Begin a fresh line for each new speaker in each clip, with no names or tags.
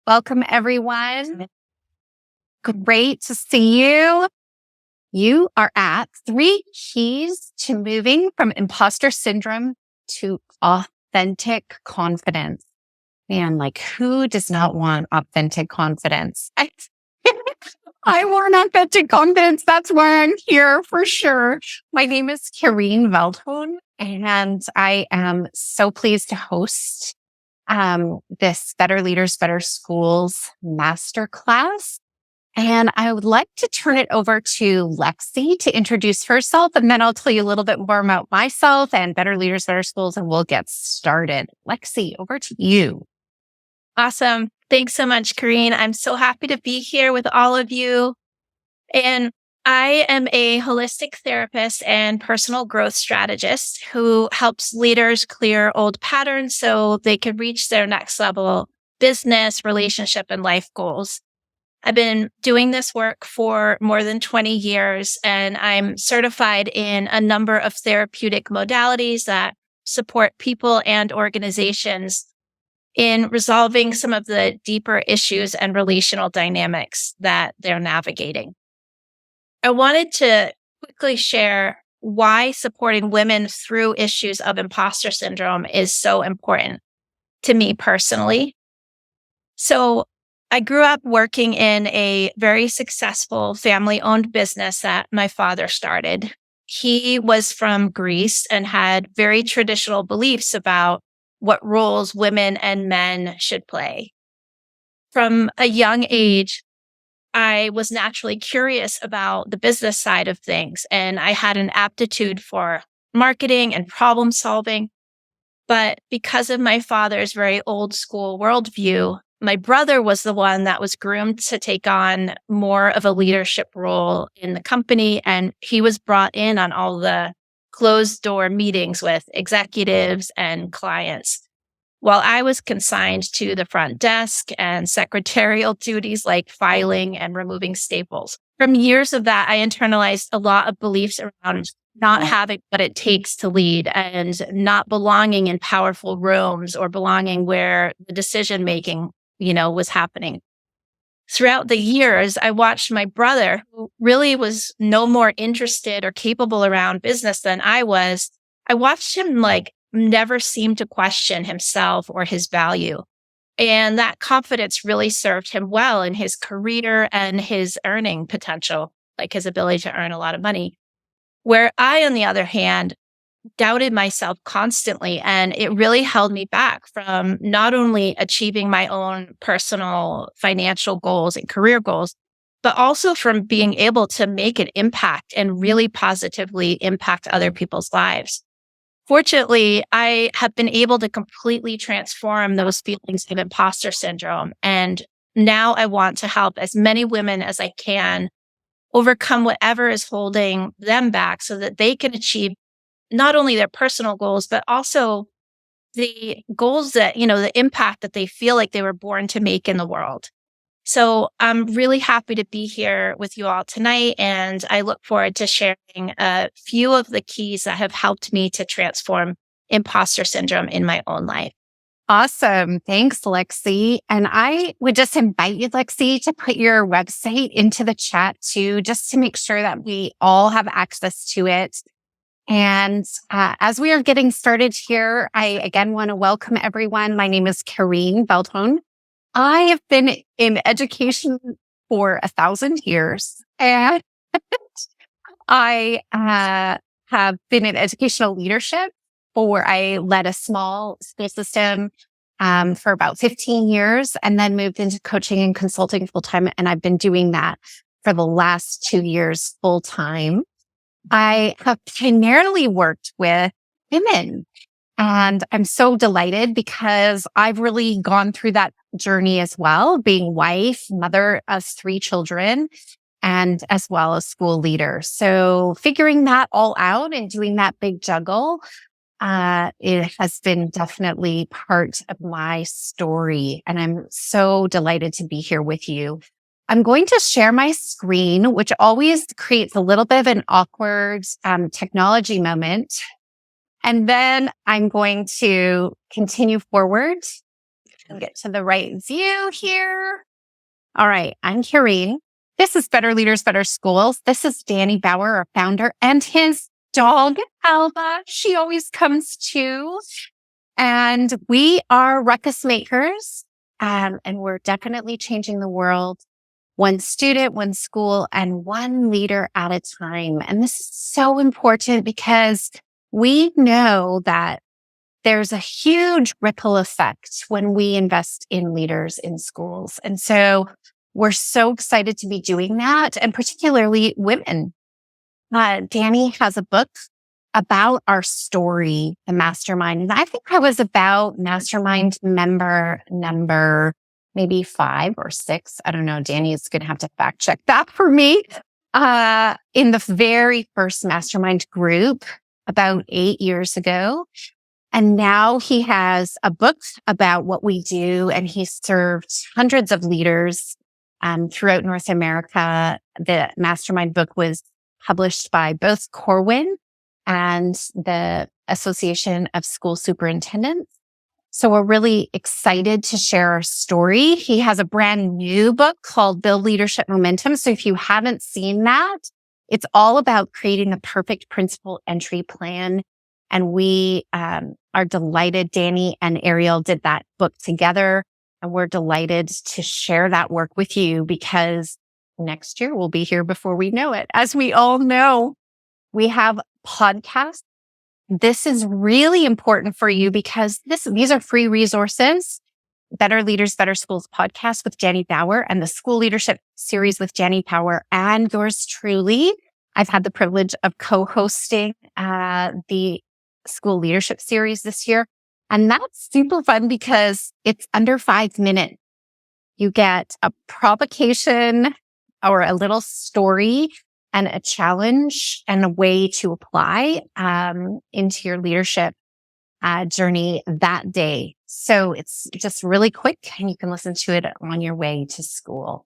Welcome, everyone. Great to see you. You are at 3 keys to moving from imposter syndrome to authentic confidence. Man, who does not want authentic confidence? I want authentic confidence. That's why I'm here for sure. My name is Kareen Veldhoen, and I am so pleased to host this Better Leaders, Better Schools Masterclass. And I would like to turn it over to Lexi to introduce herself, and then I'll tell you a little bit more about myself and Better Leaders, Better Schools, and we'll get started. Lexi, over to you.
Awesome. Thanks so much, Kareen. I'm so happy to be here with all of you. And I am a holistic therapist and personal growth strategist who helps leaders clear old patterns so they can reach their next level business, relationship, and life goals. I've been doing this work for more than 20 years, and I'm certified in a number of therapeutic modalities that support people and organizations in resolving some of the deeper issues and relational dynamics that they're navigating. I wanted to quickly share why supporting women through issues of imposter syndrome is so important to me personally. So I grew up working in a very successful family-owned business that my father started. He was from Greece and had very traditional beliefs about what roles women and men should play. From a young age, I was naturally curious about the business side of things, and I had an aptitude for marketing and problem solving. But because of my father's very old school worldview, my brother was the one that was groomed to take on more of a leadership role in the company, and he was brought in on all the closed door meetings with executives and clients, while I was consigned to the front desk and secretarial duties like filing and removing staples. From years of that, I internalized a lot of beliefs around not having what it takes to lead and not belonging in powerful rooms or belonging where the decision making, was happening. Throughout the years, I watched my brother, who really was no more interested or capable around business than I was. I watched him never seem to question himself or his value. And that confidence really served him well in his career and his earning potential, like his ability to earn a lot of money. Where I, on the other hand, doubted myself constantly, and it really held me back from not only achieving my own personal financial goals and career goals, but also from being able to make an impact and really positively impact other people's lives. Fortunately, I have been able to completely transform those feelings of imposter syndrome. And now I want to help as many women as I can overcome whatever is holding them back so that they can achieve not only their personal goals, but also the goals that, the impact that they feel like they were born to make in the world. So I'm really happy to be here with you all tonight, and I look forward to sharing a few of the keys that have helped me to transform imposter syndrome in my own life.
Awesome. Thanks, Lexi. And I would just invite you, Lexi, to put your website into the chat too, just to make sure that we all have access to it. And as we are getting started here, I again want to welcome everyone. My name is Kareen Veldhoen. I have been in education for 1,000 years, and I have been in educational leadership I led a small school system for about 15 years and then moved into coaching and consulting full time. And I've been doing that for the last 2 years full time. I have primarily worked with women, and I'm so delighted because I've really gone through that journey as well, being wife, mother of 3 children, and as well as school leader. So figuring that all out and doing that big juggle, it has been definitely part of my story. And I'm so delighted to be here with you. I'm going to share my screen, which always creates a little bit of an awkward technology moment. And then I'm going to continue forward. and get to the right view here. All right, I'm Carrie. This is Better Leaders, Better Schools. This is Danny Bauer, our founder, and his dog, Alba. She always comes too. And we are ruckus makers, and we're definitely changing the world one student, one school, and one leader at a time. And this is so important because we know that there's a huge ripple effect when we invest in leaders in schools. And so we're so excited to be doing that, and particularly women. Danny has a book about our story, the mastermind. And I think I was about mastermind member number maybe 5 or 6. I don't know. Danny is going to have to fact check that for me. In the very first mastermind group about 8 years ago. And now he has a book about what we do, and he's served hundreds of leaders throughout North America. The mastermind book was published by both Corwin and the Association of School Superintendents. So we're really excited to share our story. He has a brand new book called Build Leadership Momentum. So if you haven't seen that, it's all about creating the perfect principal entry plan. And we are delighted. Danny and Ariel did that book together. And we're delighted to share that work with you because next year we'll be here before we know it. As we all know, we have podcasts. This is really important for you because these are free resources. Better Leaders, Better Schools podcast with Danny Bauer and the School Leadership series with Danny Bauer and yours truly. I've had the privilege of co-hosting the School Leadership series this year. And that's super fun because it's under 5 minutes. You get a provocation or a little story and a challenge and a way to apply into your leadership journey that day. So it's just really quick and you can listen to it on your way to school.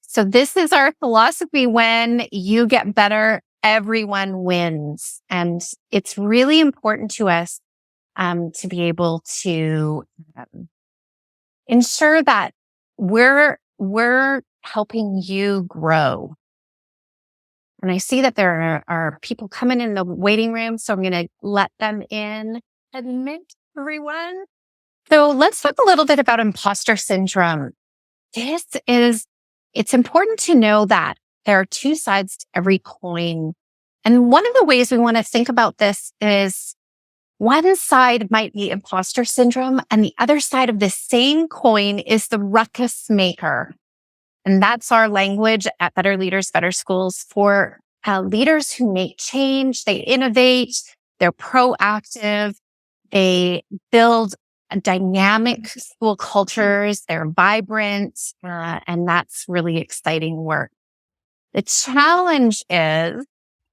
So this is our philosophy. When you get better, everyone wins. And it's really important to us to be able to ensure that we're helping you grow. And I see that there are people coming in the waiting room, so I'm going to let them in. Admit, everyone. So let's talk a little bit about imposter syndrome. It's important to know that there are two sides to every coin. And one of the ways we want to think about this is one side might be imposter syndrome, and the other side of the same coin is the ruckus maker. And that's our language at Better Leaders, Better Schools for leaders who make change. They innovate. They're proactive. They build dynamic school cultures. They're vibrant. And that's really exciting work. The challenge is,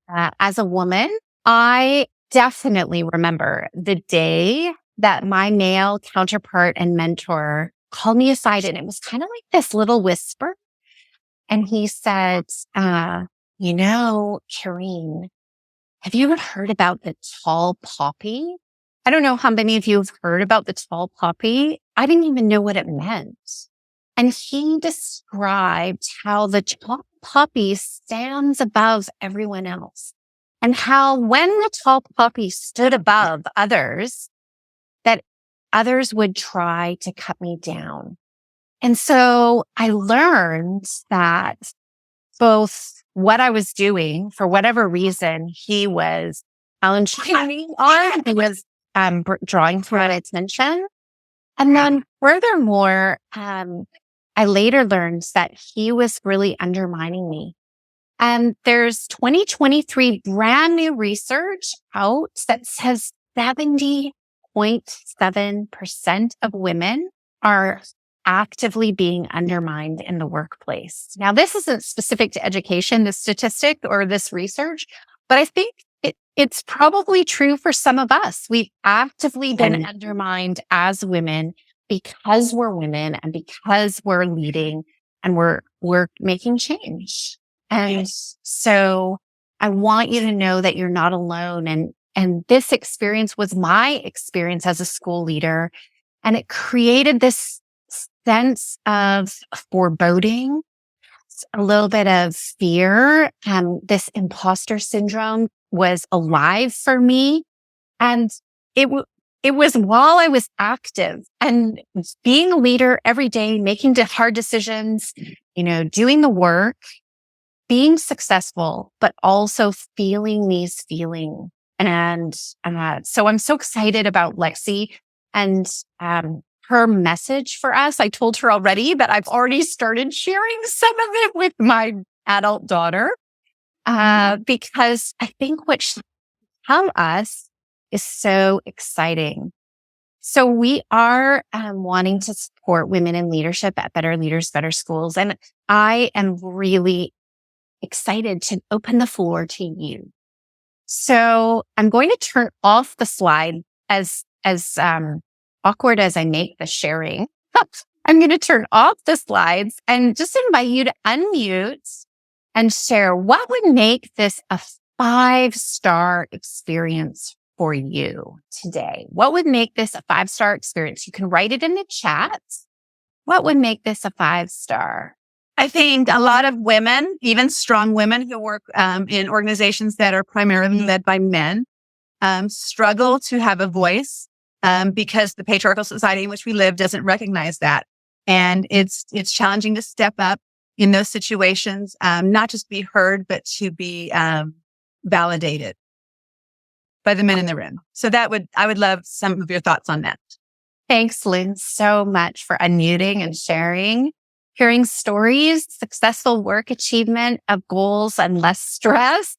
as a woman, I definitely remember the day that my male counterpart and mentor called me aside, and it was kind of like this little whisper. And he said, Kareen, have you ever heard about the tall poppy? I don't know how many of you have heard about the tall poppy. I didn't even know what it meant. And he described how the tall poppy stands above everyone else, and how when the tall poppy stood above others, that others would try to cut me down. And so I learned that both what I was doing, for whatever reason, he was challenging me on, he was drawing for my attention. And then furthermore, I later learned that he was really undermining me. And there's 2023 brand new research out that says 70.7% of women are actively being undermined in the workplace. Now, this isn't specific to education, this statistic or this research, but I think it's probably true for some of us. We've actively been undermined as women because we're women and because we're leading and we're making change. And so I want you to know that you're not alone. And this experience was my experience as a school leader. And it created this sense of foreboding, a little bit of fear. This imposter syndrome was alive for me. And it was while I was active and being a leader every day, making the hard decisions, doing the work, being successful, but also feeling these feelings. And so I'm so excited about Lexi and her message for us. I told her already, but I've already started sharing some of it with my adult daughter because I think what she tell us is so exciting. So we are wanting to support women in leadership at Better Leaders, Better Schools. And I am really excited to open the floor to you. So I'm going to turn off the slide as awkward as I make the sharing. I'm going to turn off the slides and just invite you to unmute and share what would make this a 5-star experience for you today. What would make this a 5-star experience? You can write it in the chat. What would make this a 5-star?
I think a lot of women, even strong women who work in organizations that are primarily led by men, struggle to have a voice because the patriarchal society in which we live doesn't recognize that. And it's challenging to step up in those situations, not just be heard, but to be validated by the men in the room. So I would love some of your thoughts on that.
Thanks, Lynn, so much for unmuting and sharing. Hearing stories, successful work achievement of goals and less stress,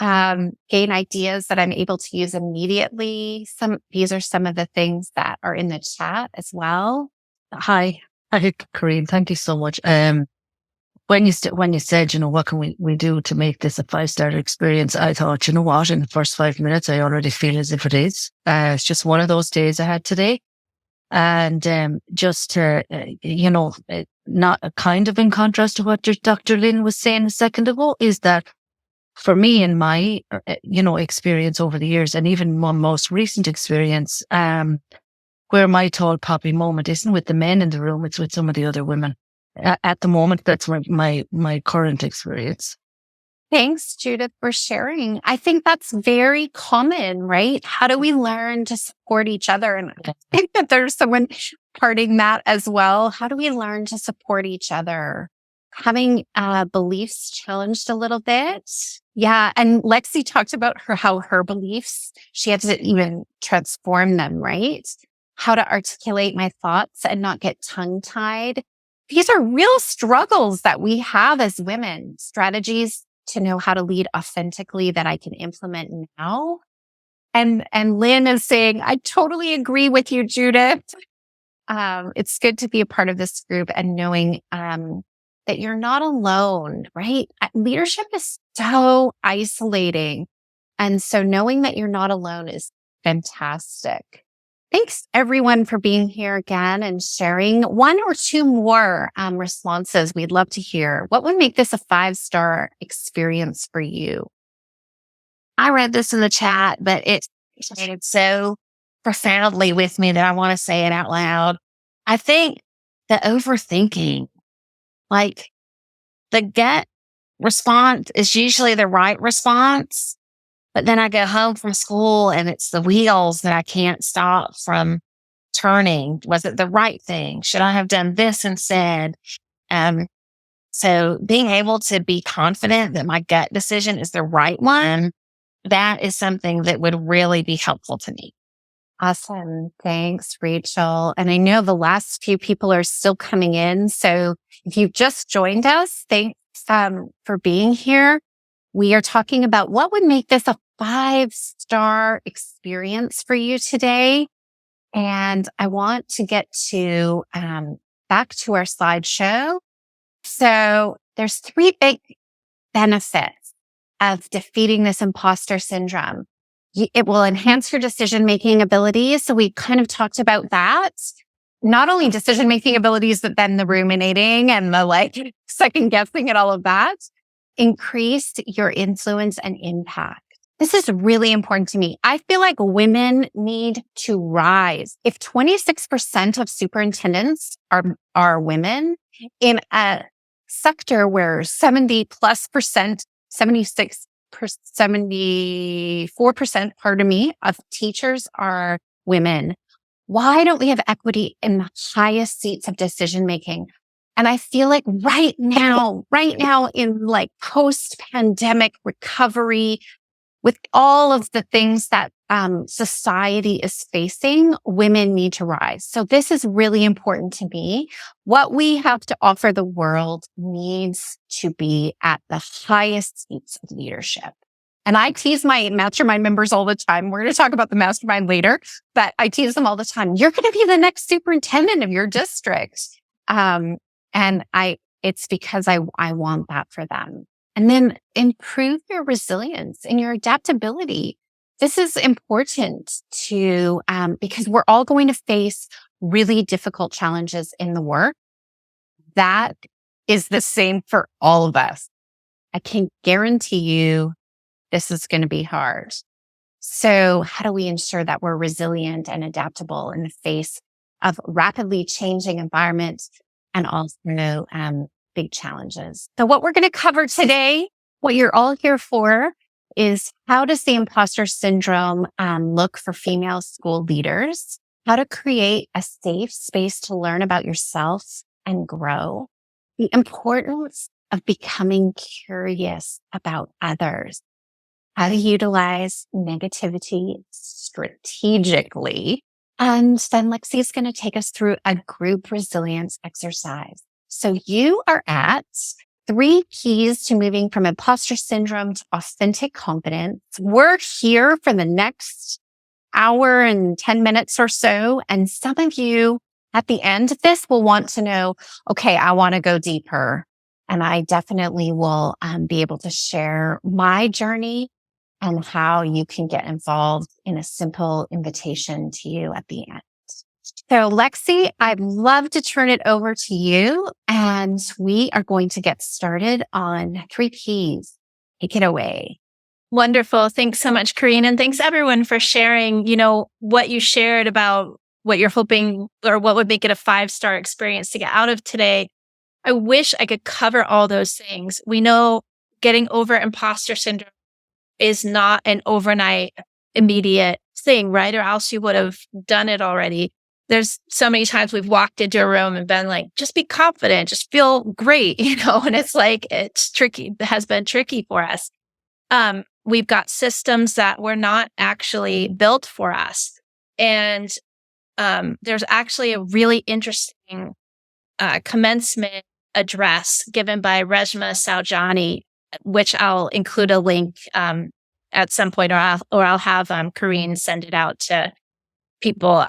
gain ideas that I'm able to use immediately. These are some of the things that are in the chat as well.
Hi, Corinne. Thank you so much. When you said, what can we do to make this a 5-star experience? I thought, in the first 5 minutes, I already feel as if it is. It's just one of those days I had today. And just to, not kind of in contrast to what Dr. Lynn was saying a second ago, is that for me in my, experience over the years, and even my most recent experience, where my tall poppy moment isn't with the men in the room, it's with some of the other women. At the moment, that's my current experience.
Thanks, Judith, for sharing. I think that's very common, right? How do we learn to support each other? And I think that there's someone parting that as well. How do we learn to support each other? Having beliefs challenged a little bit. Yeah. And Lexi talked about how her beliefs, she had to even transform them, right? How to articulate my thoughts and not get tongue-tied. These are real struggles that we have as women, strategies to know how to lead authentically that I can implement now. And Lynn is saying, I totally agree with you, Judith. It's good to be a part of this group and knowing that you're not alone, right? Leadership is so isolating. And so knowing that you're not alone is fantastic. Thanks everyone for being here again and sharing 1 or 2 more responses. We'd love to hear. What would make this a 5-star experience for you?
I read this in the chat, but it resonated so profoundly with me that I want to say it out loud. I think the overthinking, like the gut response is usually the right response. But then I go home from school and it's the wheels that I can't stop from turning. Was it the right thing? Should I have done this instead? So being able to be confident that my gut decision is the right one, that is something that would really be helpful to me.
Awesome. Thanks, Rachel. And I know the last few people are still coming in. So if you've just joined us, thanks for being here. We are talking about what would make this a 5-star experience for you today. And I want to get to back to our slideshow. So there's 3 big benefits of defeating this imposter syndrome. It will enhance your decision-making abilities. So we kind of talked about that. Not only decision-making abilities, but then the ruminating and the second guessing and all of that. Increased your influence and impact. This is really important to me. I feel like women need to rise. If 26% of superintendents are women in a sector where 74%, pardon me, of teachers are women, why don't we have equity in the highest seats of decision making? And I feel like right now in like post-pandemic recovery, with all of the things that society is facing, women need to rise. So this is really important to me. What we have to offer the world needs to be at the highest seats of leadership. And I tease my mastermind members all the time. We're going to talk about the mastermind later, but I tease them all the time. You're going to be the next superintendent of your district. It's because I want that for them. And then improve your resilience and your adaptability. This is important to, because we're all going to face really difficult challenges in the work. That is the same for all of us. I can guarantee you this is going to be hard. So how do we ensure that we're resilient and adaptable in the face of rapidly changing environments and also, big challenges? So what we're going to cover today, what you're all here for, is how does the imposter syndrome look for female school leaders, how to create a safe space to learn about yourself and grow, the importance of becoming curious about others, how to utilize negativity strategically. And then Lexi is going to take us through a group resilience exercise. So you are at 3 keys to moving from imposter syndrome to authentic confidence. We're here for the next hour and 10 minutes or so. And some of you at the end of this will want to know, okay, I want to go deeper. And I definitely will be able to share my journey and how you can get involved in a simple invitation to you at the end. So Lexi, I'd love to turn it over to you, and we are going to get started on 3 keys. Take it away.
Wonderful. Thanks so much, Corrine. And thanks everyone for sharing, what you shared about what you're hoping or what would make it a 5-star experience to get out of today. I wish I could cover all those things. We know getting over imposter syndrome is not an overnight, immediate thing, right? Or else you would have done it already. There's so many times we've walked into a room and been like, just be confident, just feel great, and it's like, it's tricky. It has been tricky for us. We've got systems that were not actually built for us. And there's actually a really interesting commencement address given by Reshma Saujani, which I'll include a link at some point, or I'll have Corrine send it out to people,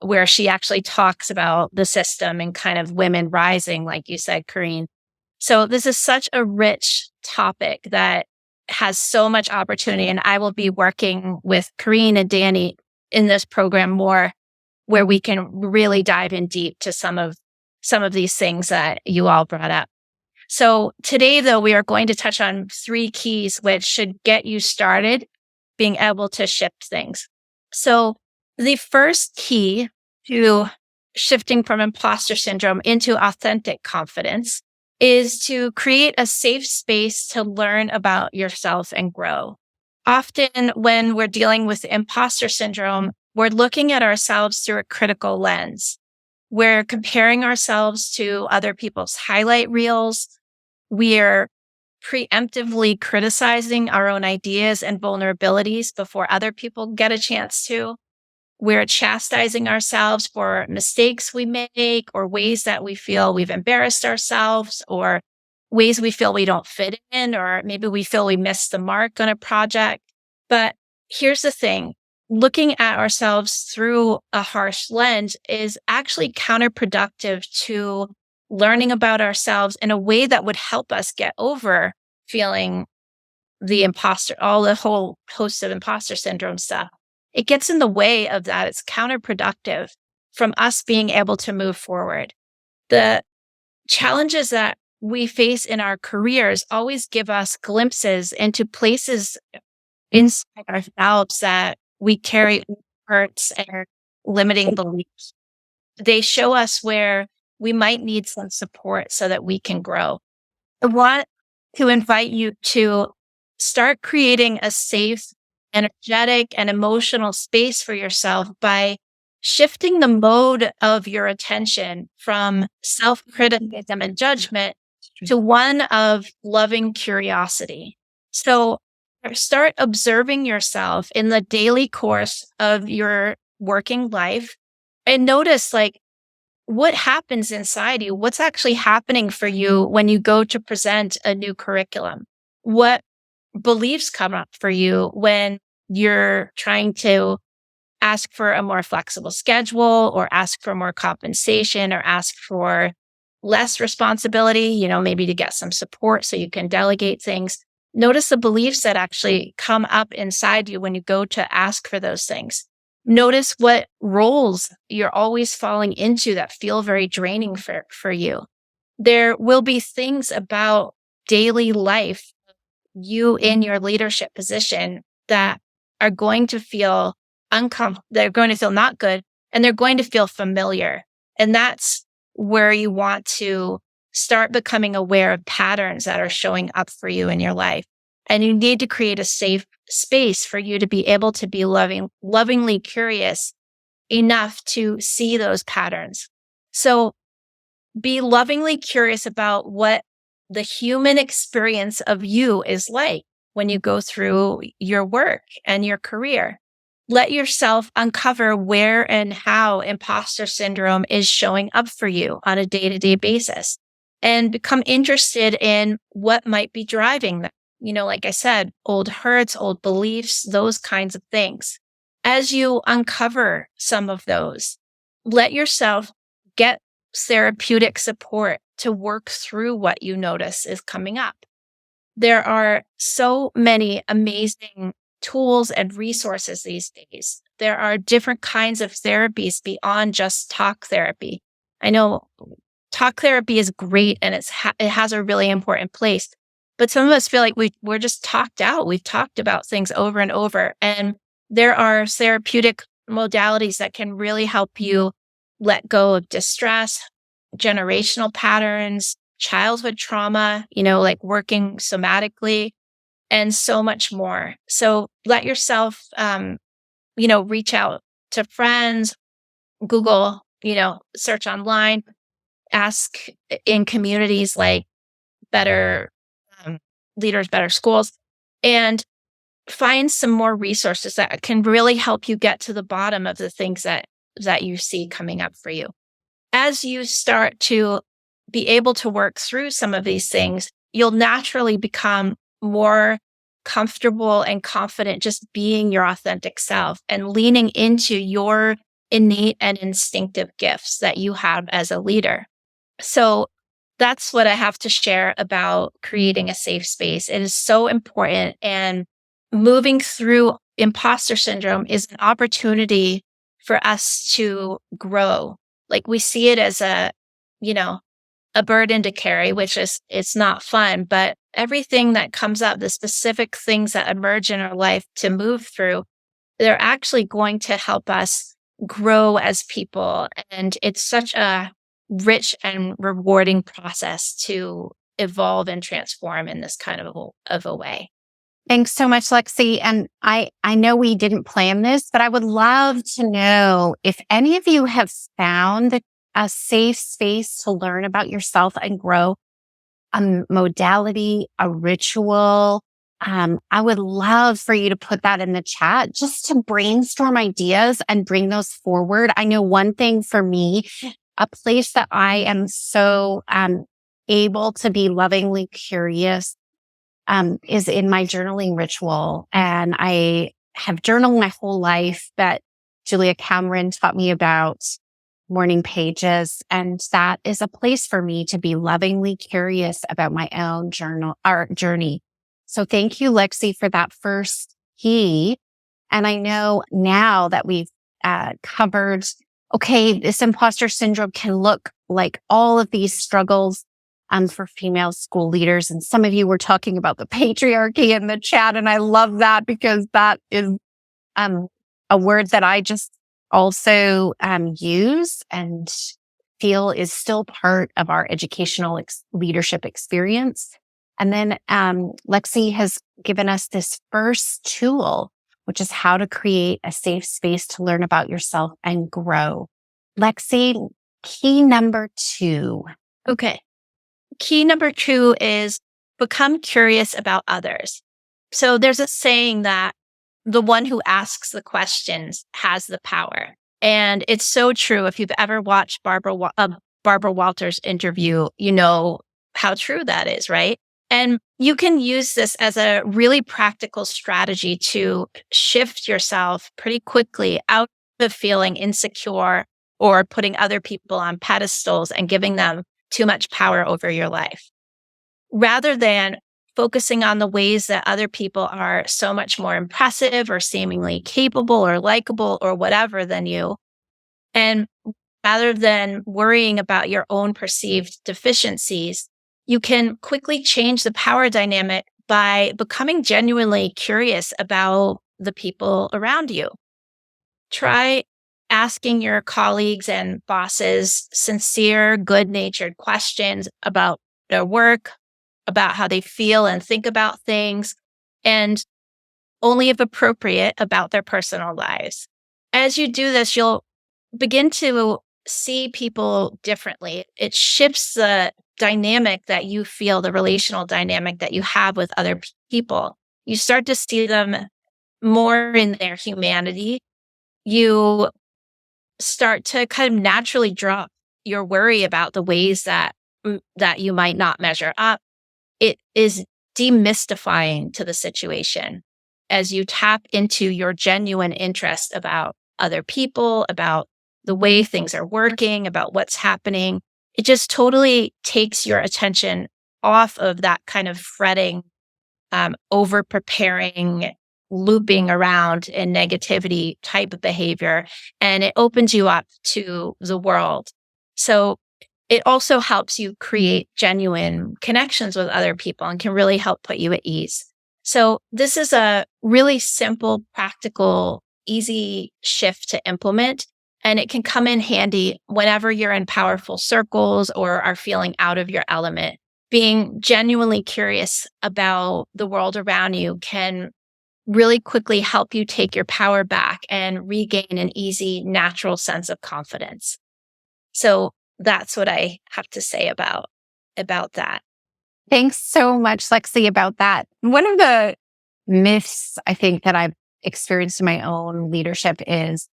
where she actually talks about the system and kind of women rising, like you said, Corrine. So this is such a rich topic that has so much opportunity. And I will be working with Corrine and Danny in this program more, where we can really dive in deep to some of these things that you all brought up. So today, though, we are going to touch on 3 keys, which should get you started being able to shift things. So the first key to shifting from imposter syndrome into authentic confidence is to create a safe space to learn about yourself and grow. Often when we're dealing with imposter syndrome, we're looking at ourselves through a critical lens. We're comparing ourselves to other people's highlight reels. We're preemptively criticizing our own ideas and vulnerabilities before other people get a chance to. We're chastising ourselves for mistakes we make, or ways that we feel we've embarrassed ourselves, or ways we feel we don't fit in, or maybe we feel we missed the mark on a project. But here's the thing. Looking at ourselves through a harsh lens is actually counterproductive to learning about ourselves in a way that would help us get over feeling the whole host of imposter syndrome stuff. It gets in the way of that. It's counterproductive from us being able to move forward. The challenges that we face in our careers always give us glimpses into places inside ourselves that we carry hurts and limiting beliefs. They show us where we might need some support so that we can grow. I want to invite you to start creating a safe, energetic, and emotional space for yourself by shifting the mode of your attention from self-criticism and judgment to one of loving curiosity. So start observing yourself in the daily course of your working life and notice like what happens inside you. What's actually happening for you when you go to present a new curriculum? What beliefs come up for you when you're trying to ask for a more flexible schedule or ask for more compensation or ask for less responsibility, maybe to get some support so you can delegate things. Notice the beliefs that actually come up inside you when you go to ask for those things. Notice what roles you're always falling into that feel very draining for you. There will be things about daily life, you in your leadership position, that are going to feel uncomfortable. They're going to feel not good, and they're going to feel familiar. And that's where you want to start becoming aware of patterns that are showing up for you in your life. And you need to create a safe space for you to be able to be lovingly curious enough to see those patterns. So be lovingly curious about what the human experience of you is like when you go through your work and your career. Let yourself uncover where and how imposter syndrome is showing up for you on a day-to-day basis and become interested in what might be driving them. Like I said, old hurts, old beliefs, those kinds of things. As you uncover some of those, let yourself get therapeutic support to work through what you notice is coming up. There are so many amazing tools and resources these days. There are different kinds of therapies beyond just talk therapy. I know talk therapy is great and it has a really important place, but some of us feel like we're just talked out. We've talked about things over and over, and there are therapeutic modalities that can really help you let go of distress, generational patterns, childhood trauma, like working somatically, and so much more. So let yourself, reach out to friends, Google, search online, ask in communities like Better Leaders, Better Schools, and find some more resources that can really help you get to the bottom of the things that you see coming up for you. As you start to be able to work through some of these things, you'll naturally become more comfortable and confident just being your authentic self and leaning into your innate and instinctive gifts that you have as a leader. So that's what I have to share about creating a safe space. It is so important, and moving through imposter syndrome is an opportunity for us to grow. Like we see it as a burden to carry, which is, it's not fun, but everything that comes up, the specific things that emerge in our life to move through, they're actually going to help us grow as people. And it's such a rich and rewarding process to evolve and transform in this kind of a way.
Thanks so much, Lexi. And I know we didn't plan this, but I would love to know if any of you have found a safe space to learn about yourself and grow, a modality, a ritual. I would love for you to put that in the chat just to brainstorm ideas and bring those forward. I know one thing for me, a place that I am so able to be lovingly curious is in my journaling ritual. And I have journaled my whole life, but Julia Cameron taught me about morning pages. And that is a place for me to be lovingly curious about my own journey. So thank you, Lexi, for that first key. And I know now that we've covered, okay, this imposter syndrome can look like all of these struggles. for female school leaders. And some of you were talking about the patriarchy in the chat. And I love that because that is a word that I just also use and feel is still part of our educational leadership experience. And then Lexi has given us this first tool, which is how to create a safe space to learn about yourself and grow. Lexi, key number 2.
Okay. Key number 2 is become curious about others. So there's a saying that the one who asks the questions has the power. And it's so true. If you've ever watched Barbara Walters' interview, you know how true that is, right? And you can use this as a really practical strategy to shift yourself pretty quickly out of feeling insecure or putting other people on pedestals and giving them too much power over your life. Rather than focusing on the ways that other people are so much more impressive or seemingly capable or likable or whatever than you, and rather than worrying about your own perceived deficiencies, you can quickly change the power dynamic by becoming genuinely curious about the people around you. Try asking your colleagues and bosses sincere, good-natured questions about their work, about how they feel and think about things, and only if appropriate about their personal lives. As you do this, you'll begin to see people differently. It shifts the dynamic that you feel, the relational dynamic that you have with other people. You start to see them more in their humanity. You start to kind of naturally drop your worry about the ways that you might not measure up. It is demystifying to the situation as you tap into your genuine interest about other people, about the way things are working, about what's happening. It just totally takes your attention off of that kind of fretting, over preparing, looping around in negativity type of behavior, and it opens you up to the world. So it also helps you create genuine connections with other people and can really help put you at ease. So this is a really simple, practical, easy shift to implement, and it can come in handy whenever you're in powerful circles or are feeling out of your element. Being genuinely curious about the world around you can really quickly help you take your power back and regain an easy, natural sense of confidence. So that's what I have to say about that.
Thanks so much, Lexi, about that. One of the myths I think that I've experienced in my own leadership is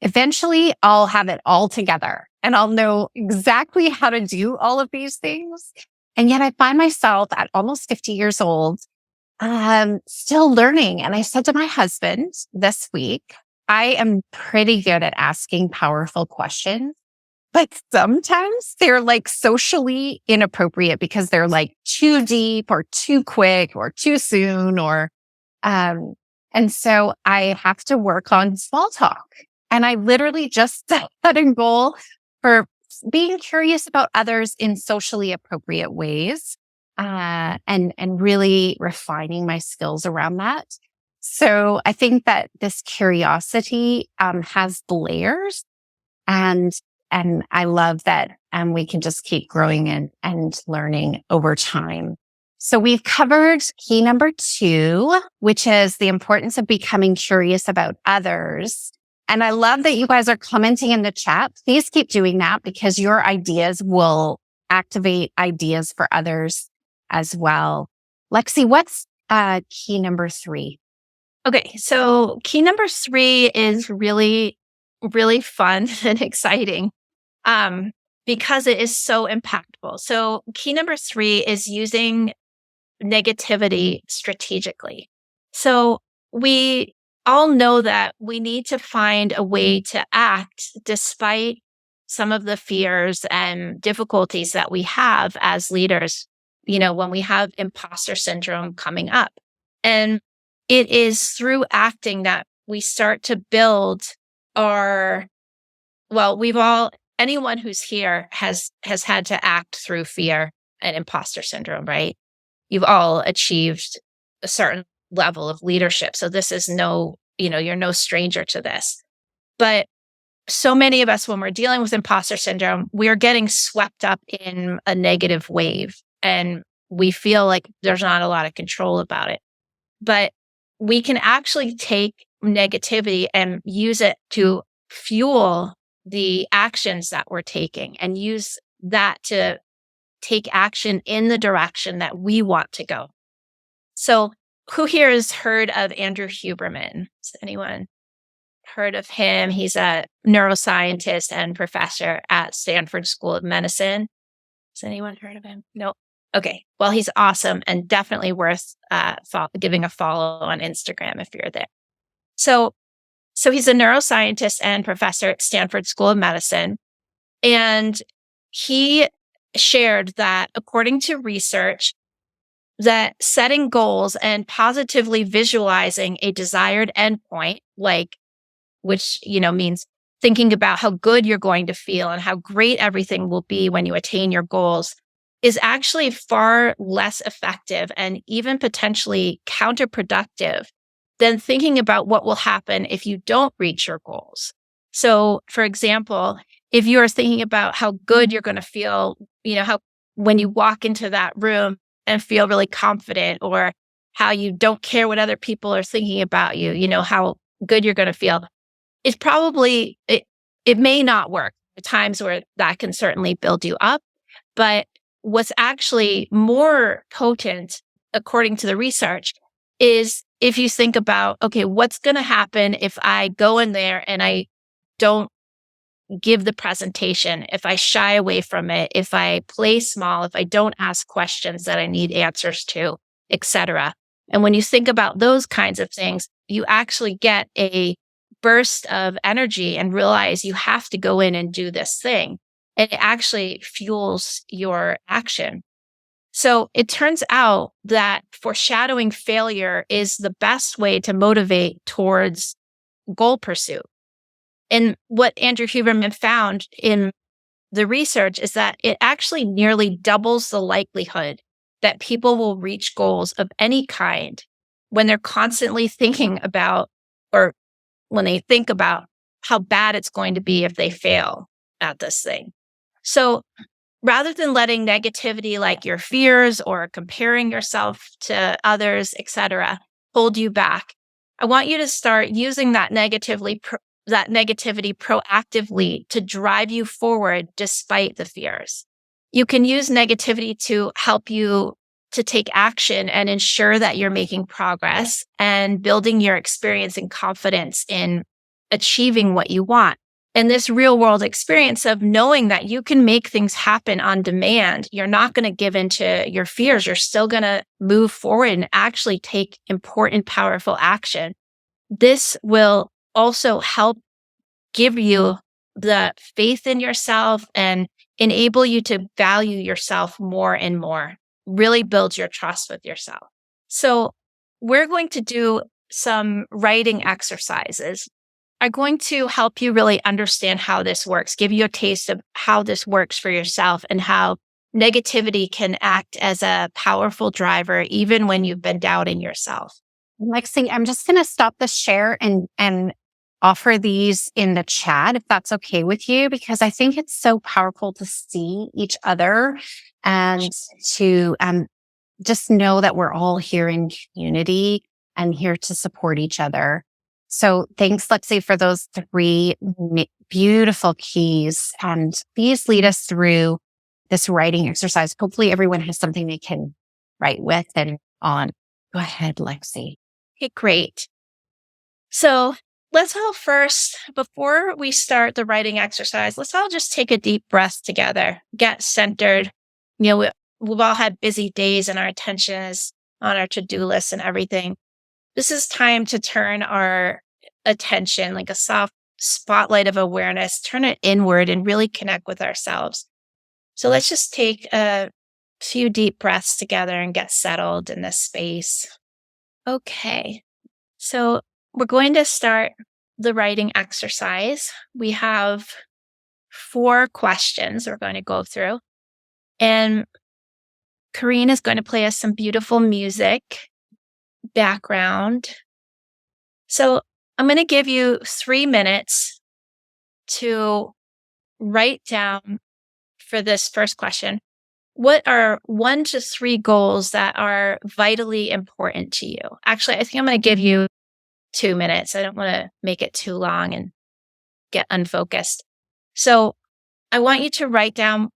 eventually I'll have it all together and I'll know exactly how to do all of these things. And yet I find myself at almost 50 years old, still learning. And I said to my husband this week, I am pretty good at asking powerful questions, but sometimes they're like socially inappropriate because they're like too deep or too quick or too soon and so I have to work on small talk. And I literally just set a goal for being curious about others in socially appropriate ways, and really refining my skills around that. So I think that this curiosity has layers, and I love that we can just keep growing and learning over time. So we've covered key number 2, which is the importance of becoming curious about others. And I love that you guys are commenting in the chat. Please keep doing that because your ideas will activate ideas for others as well. Lexi, what's key number 3?
Okay, so key number 3 is really, really fun and exciting because it is so impactful. So key number 3 is using negativity strategically. So we all know that we need to find a way to act despite some of the fears and difficulties that we have as leaders, when we have imposter syndrome coming up. And it is through acting that we start to build anyone who's here has had to act through fear an imposter syndrome, right? You've all achieved a certain level of leadership. So this is you're no stranger to this. But so many of us, when we're dealing with imposter syndrome, we're getting swept up in a negative wave and we feel like there's not a lot of control about it. But we can actually take negativity and use it to fuel the actions that we're taking and use that to take action in the direction that we want to go. So who here has heard of Andrew Huberman? Has anyone heard of him? He's a neuroscientist and professor at Stanford School of Medicine. Has anyone heard of him? No. Okay. Well, he's awesome and definitely worth giving a follow on Instagram if you're there. So he's a neuroscientist and professor at Stanford School of Medicine. And he shared that according to research, that setting goals and positively visualizing a desired endpoint, which means thinking about how good you're going to feel and how great everything will be when you attain your goals, is actually far less effective and even potentially counterproductive than thinking about what will happen if you don't reach your goals. So, for example, if you are thinking about how good you're going to feel, how when you walk into that room and feel really confident, or how you don't care what other people are thinking about you, how good you're going to feel, it's probably, it may not work. There are times where that can certainly build you up. But what's actually more potent, according to the research, is if you think about, okay, what's going to happen if I go in there and I don't give the presentation, if I shy away from it, if I play small, if I don't ask questions that I need answers to, etc. And when you think about those kinds of things, you actually get a burst of energy and realize you have to go in and do this thing. And it actually fuels your action. So it turns out that foreshadowing failure is the best way to motivate towards goal pursuit. And what Andrew Huberman found in the research is that it actually nearly doubles the likelihood that people will reach goals of any kind when they're constantly thinking about, or when they think about how bad it's going to be if they fail at this thing. So rather than letting negativity like your fears or comparing yourself to others, etc., hold you back, I want you to start using that negativity proactively to drive you forward despite the fears. You can use negativity to help you to take action and ensure that you're making progress and building your experience and confidence in achieving what you want. And this real world experience of knowing that you can make things happen on demand, you're not going to give into your fears. You're still going to move forward and actually take important, powerful action. This will also help give you the faith in yourself and enable you to value yourself more and more. Really build your trust with yourself. So we're going to do some writing exercises. Are going to help you really understand how this works, give you a taste of how this works for yourself and how negativity can act as a powerful driver, even when you've been doubting yourself.
Lexi, I'm just going to stop the share and offer these in the chat, if that's okay with you, because I think it's so powerful to see each other and to just know that we're all here in community and here to support each other. So thanks, Lexi, for those 3 beautiful keys. And these lead us through this writing exercise. Hopefully everyone has something they can write with and on. Go ahead, Lexi.
Okay, great. So let's all first, before we start the writing exercise, let's all just take a deep breath together, get centered. We've all had busy days and our attention is on our to-do list and everything. This is time to turn our attention, like a soft spotlight of awareness, turn it inward and really connect with ourselves. So let's just take a few deep breaths together and get settled in this space. Okay. So we're going to start the writing exercise. We have 4 questions we're going to go through. And Kareen is going to play us some beautiful music background. So I'm going to give you 3 minutes to write down for this first question. What are 1 to 3 goals that are vitally important to you? Actually, I think I'm going to give you 2 minutes. I don't want to make it too long and get unfocused. So I want you to write down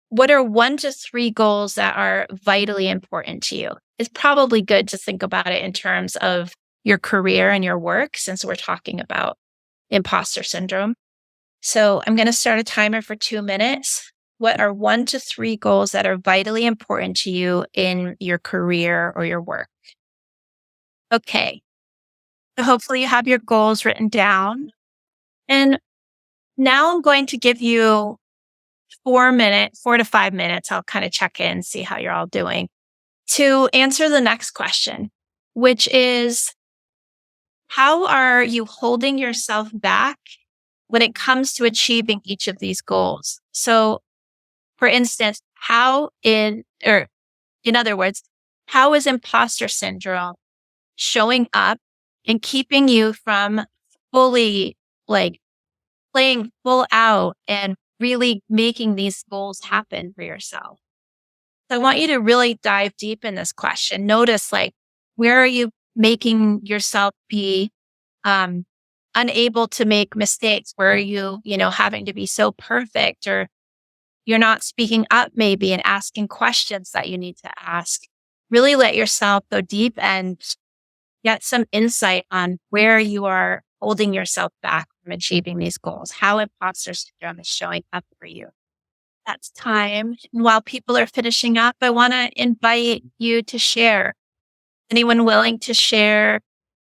what are 1 to 3 goals that are vitally important to you. It's probably good to think about it in terms of your career and your work, since we're talking about imposter syndrome. So I'm going to start a timer for 2 minutes. What are 1 to 3 goals that are vitally important to you in your career or your work? Okay. So hopefully you have your goals written down. And now I'm going to give you 4 to 5 minutes. I'll kind of check in, see how you're all doing, to answer the next question, which is, how are you holding yourself back when it comes to achieving each of these goals? So, for instance, in other words, how is imposter syndrome showing up and keeping you from fully playing full out and really making these goals happen for yourself? So I want you to really dive deep in this question. Notice, where are you making yourself be unable to make mistakes? Where are you, having to be so perfect, or you're not speaking up maybe and asking questions that you need to ask? Really let yourself go deep and get some insight on where you are holding yourself back from achieving these goals, how imposter syndrome is showing up for you. That's time. And while people are finishing up, I want to invite you to share. Anyone willing to share,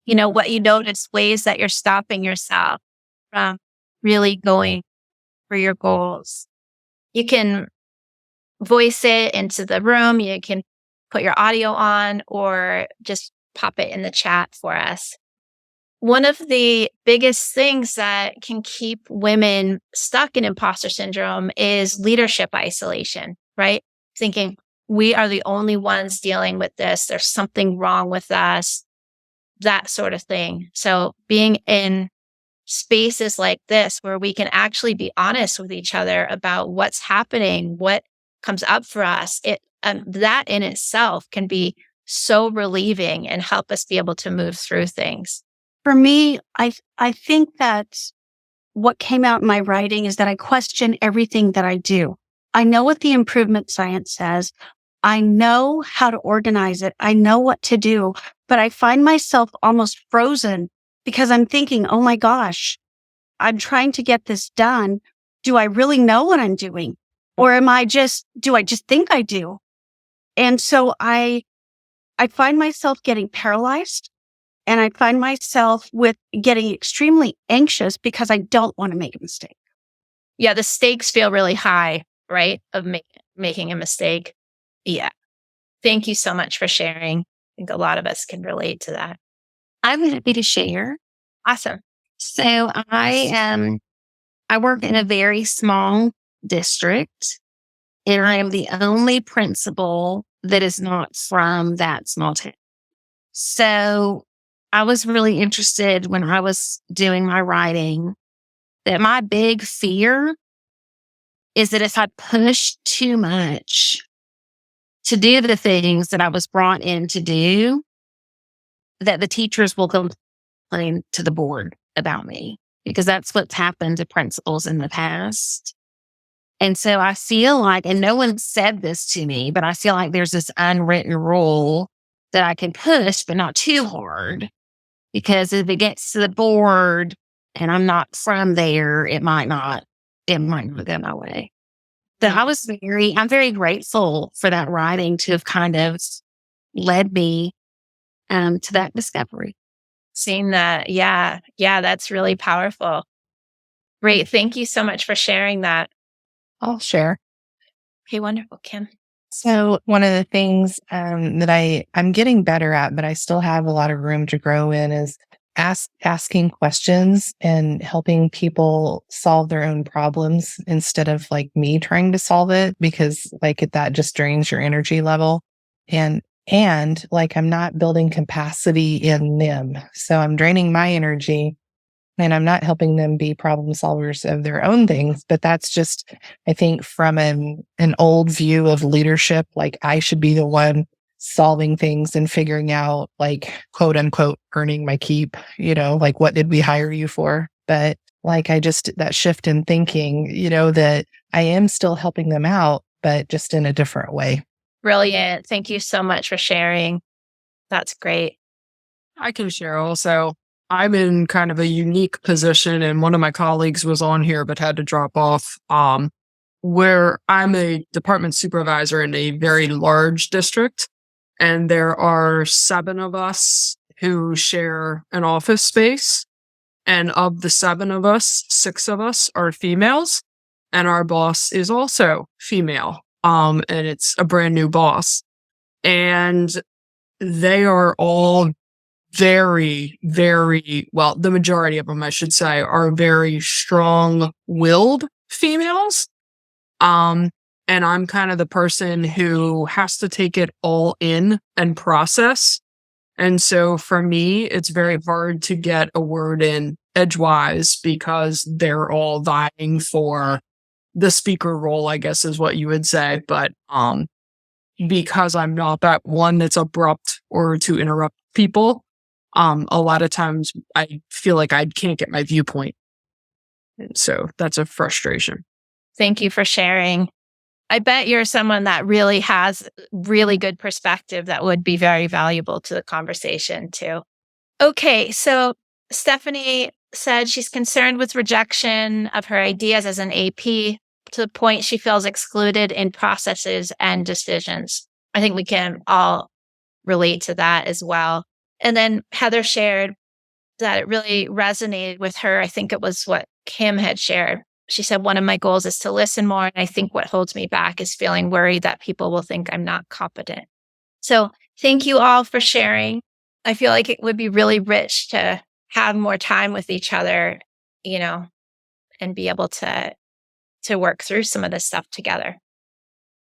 what you notice, ways that you're stopping yourself from really going for your goals? You can voice it into the room. You can put your audio on or just pop it in the chat for us. One of the biggest things that can keep women stuck in imposter syndrome is leadership isolation, right? Thinking we are the only ones dealing with this. There's something wrong with us, that sort of thing. So being in spaces like this where we can actually be honest with each other about what's happening, what comes up for us, that in itself can be so relieving and help us be able to move through things.
For me, I think that what came out in my writing is that I question everything that I do. I know what the improvement science says. I know how to organize it. I know what to do, but I find myself almost frozen because I'm thinking, oh my gosh, I'm trying to get this done. Do I really know what I'm doing? Or do I just think I do? And so I find myself getting paralyzed. And I find myself with getting extremely anxious because I don't want to make a mistake.
Yeah, the stakes feel really high, right? Of making a mistake. Yeah. Thank you so much for sharing. I think a lot of us can relate to that.
I'm happy to share.
Awesome.
So I work in a very small district, and I am the only principal that is not from that small town. So I was really interested when I was doing my writing that my big fear is that if I push too much to do the things that I was brought in to do, that the teachers will complain to the board about me, because that's what's happened to principals in the past. And so I feel like, and no one said this to me, but I feel like there's this unwritten rule that I can push, but not too hard. Because if it gets to the board and I'm not from there, it might not go my way. So I'm very grateful for that writing to have kind of led me to that discovery.
Seeing that. Yeah, that's really powerful. Great. Thank you so much for sharing that.
I'll share.
Okay, wonderful, Kim.
So one of the things that I'm getting better at, but I still have a lot of room to grow in, is asking questions and helping people solve their own problems instead of like me trying to solve it, because like that just drains your energy level. And like I'm not building capacity in them. So I'm draining my energy and I'm not helping them be problem solvers of their own things. But that's just, I think, from an old view of leadership, like I should be the one solving things and figuring out, like, quote unquote, earning my keep, like, what did we hire you for? But like, that shift in thinking, that I am still helping them out, but just in a different way.
Brilliant. Thank you so much for sharing. That's great.
I can share also. I'm in kind of a unique position, and one of my colleagues was on here but had to drop off, where I'm a department supervisor in a very large district, and there are 7 of us who share an office space. And of the 7 of us, 6 of us are females, and our boss is also female. And it's a brand new boss. And they are all very, very, well, the majority of them, I should say, are very strong-willed females. And I'm kind of the person who has to take it all in and process. And so for me, it's very hard to get a word in edgewise because they're all vying for the speaker role, I guess is what you would say. But because I'm not that one that's abrupt or to interrupt people, a lot of times I feel like I can't get my viewpoint. And so that's a frustration.
Thank you for sharing. I bet you're someone that really has really good perspective that would be very valuable to the conversation too. Okay, so Stephanie said she's concerned with rejection of her ideas as an AP to the point she feels excluded in processes and decisions. I think we can all relate to that as well. And then Heather shared that it really resonated with her. I think it was what Kim had shared. She said, one of my goals is to listen more. And I think what holds me back is feeling worried that people will think I'm not competent. So thank you all for sharing. I feel like it would be really rich to have more time with each other, and be able to work through some of this stuff together.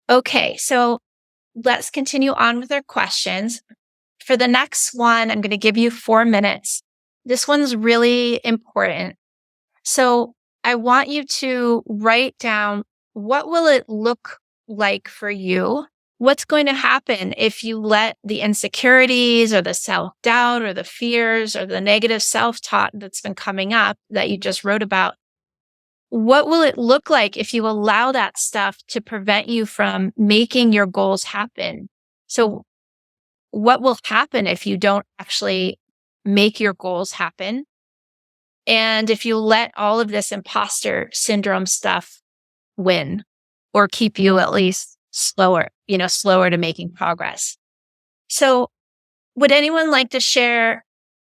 Okay, so let's continue on with our questions. For the next one, I'm going to give you 4 minutes. This one's really important. So I want you to write down, what will it look like for you? What's going to happen if you let the insecurities or the self-doubt or the fears or the negative self-talk that's been coming up that you just wrote about? What will it look like if you allow that stuff to prevent you from making your goals happen? So what will happen if you don't actually make your goals happen? And if you let all of this imposter syndrome stuff win or keep you at least slower to making progress. So would anyone like to share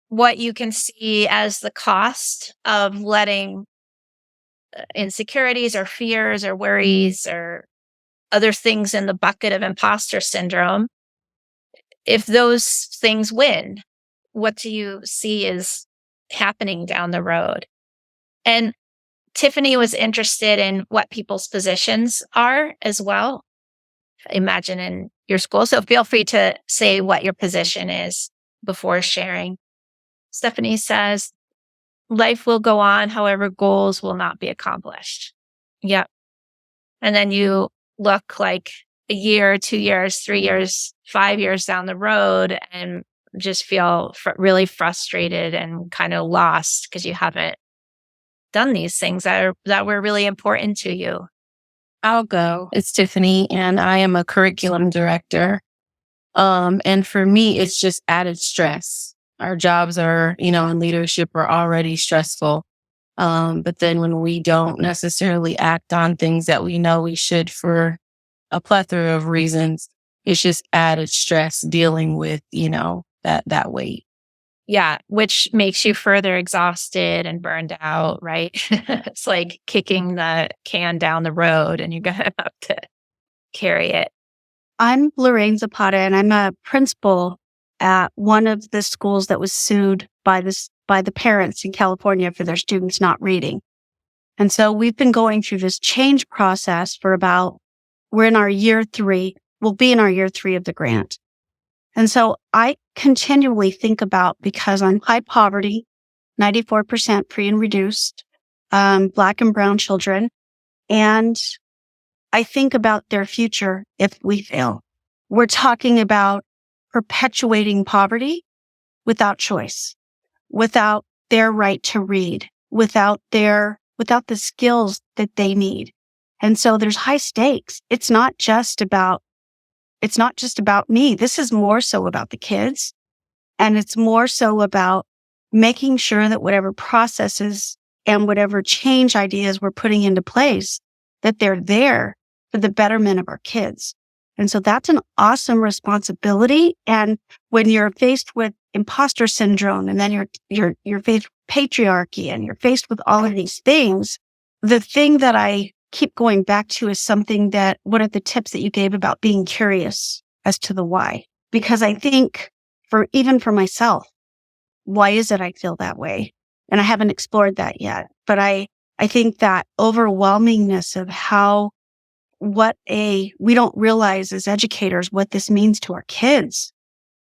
what you can see as the cost of letting insecurities or fears or worries or other things in the bucket of imposter syndrome? If those things win, what do you see is happening down the road? And Tiffany was interested in what people's positions are as well. Imagine in your school. So feel free to say what your position is before sharing. Stephanie says, life will go on, however, goals will not be accomplished. Yep. And then you look like a year, 2 years, 3 years, 5 years down the road and just feel really frustrated and kind of lost because you haven't done these things that were really important to you.
I'll go. It's Tiffany, and I am a curriculum director. And for me, it's just added stress. Our jobs are, in leadership are already stressful. But then when we don't necessarily act on things that we know we should for a plethora of reasons, it's just added stress dealing with, that weight.
Yeah, which makes you further exhausted and burned out, right? It's like kicking the can down the road and you're going to have to carry it.
I'm Lorraine Zapata, and I'm a principal at one of the schools that was sued by by the parents in California for their students not reading. And so we've been going through this change process for we're in our year 3. We'll be in our year 3 of the grant. And so I continually think about, because I'm high poverty, 94% free and reduced, Black and brown children, and I think about their future if we fail. We're talking about perpetuating poverty without choice, without their right to read, without the skills that they need. And so there's high stakes. It's not just about me. This is more so about the kids. And it's more so about making sure that whatever processes and whatever change ideas we're putting into place, that they're there for the betterment of our kids. And so that's an awesome responsibility. And when you're faced with imposter syndrome, and then you're faced with patriarchy, and you're faced with all of these things, the thing that I keep going back to is something that one of the tips that you gave about being curious as to the why. Because I think even for myself, why is it I feel that way? And I haven't explored that yet. But I think that overwhelmingness of we don't realize as educators what this means to our kids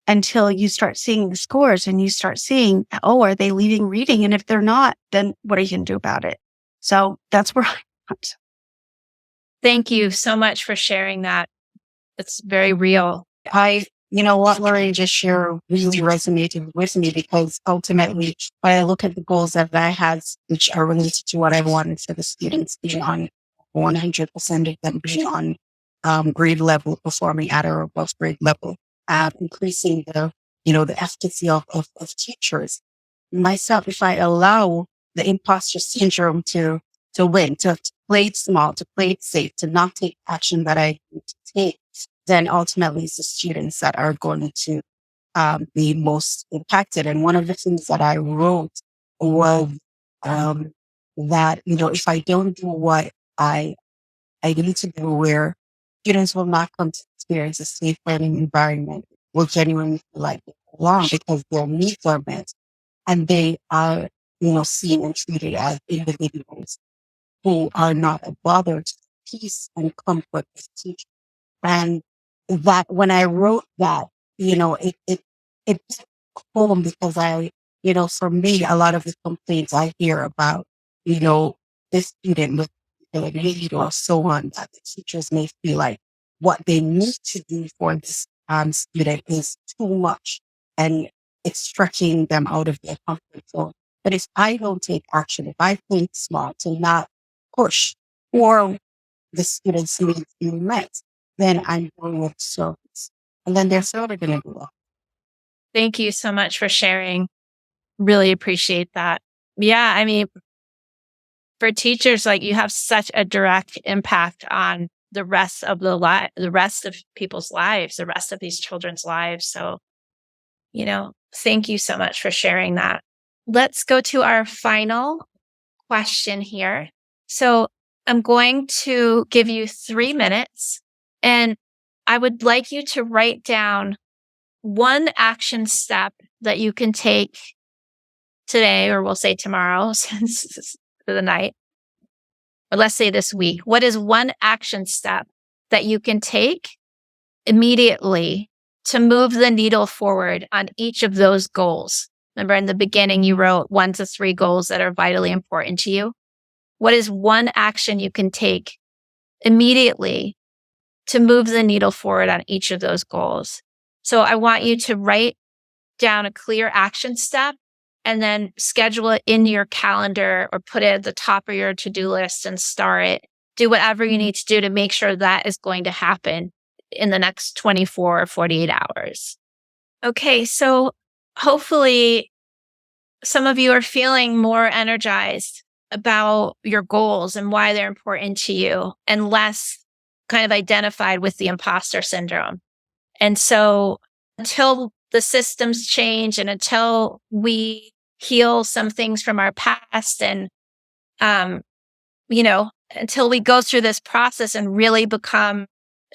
until you start seeing the scores and you start seeing, are they leaving reading? And if they're not, then what are you going to do about it? So that's where I'm at.
Thank you so much for sharing that. It's very real.
What Lorraine just shared really resonated with me, because ultimately, when I look at the goals that I had, which are related to what I wanted for the students, being on 100% of them being on grade level, performing at or above grade level, increasing the efficacy of teachers. Myself, if I allow the imposter syndrome to win, to play it small, to play it safe, to not take action that I need to take, then ultimately it's the students that are going to be most impacted. And one of the things that I wrote was that, if I don't do what I need to do, where students will not come to experience a safe learning environment, will genuinely feel like they belong because their needs are met and they are, seen and treated as individuals who are not a bother to peace and comfort of teachers. And that when I wrote that, it hit home, because for me, a lot of the complaints I hear about, this student with a need or so on, that the teachers may feel like what they need to do for this student is too much and it's stretching them out of their comfort zone. But if I don't take action, if I think small to not push for the student's needs being met, then I'm doing with service. And then they're sort of going to do that.
Thank you so much for sharing. Really appreciate that. Yeah, for teachers, you have such a direct impact on the rest of the rest of people's lives, the rest of these children's lives. So, thank you so much for sharing that. Let's go to our final question here. So I'm going to give you 3 minutes, and I would like you to write down one action step that you can take today, or we'll say tomorrow, since it's the night, or let's say this week. What is one action step that you can take immediately to move the needle forward on each of those goals? Remember, in the beginning, you wrote 1 to 3 goals that are vitally important to you. What is one action you can take immediately to move the needle forward on each of those goals? So I want you to write down a clear action step and then schedule it in your calendar or put it at the top of your to-do list and start it. Do whatever you need to do to make sure that is going to happen in the next 24 or 48 hours. Okay, so hopefully some of you are feeling more energized about your goals and why they're important to you, and less kind of identified with the imposter syndrome. And so until the systems change and until we heal some things from our past and, until we go through this process and really become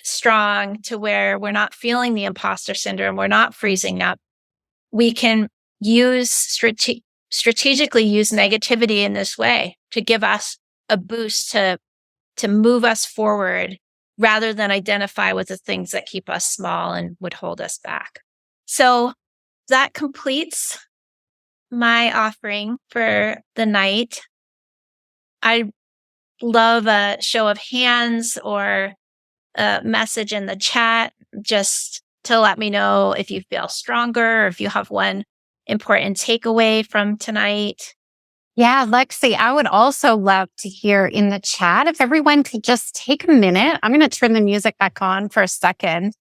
strong to where we're not feeling the imposter syndrome, we're not freezing up, we can use strategically use negativity in this way to give us a boost to move us forward rather than identify with the things that keep us small and would hold us back. So that completes my offering for the night. I love a show of hands or a message in the chat just to let me know if you feel stronger or if you have one important takeaway from tonight.
Yeah, Lexi, I would also love to hear in the chat if everyone could just take a minute. I'm going to turn the music back on for a second.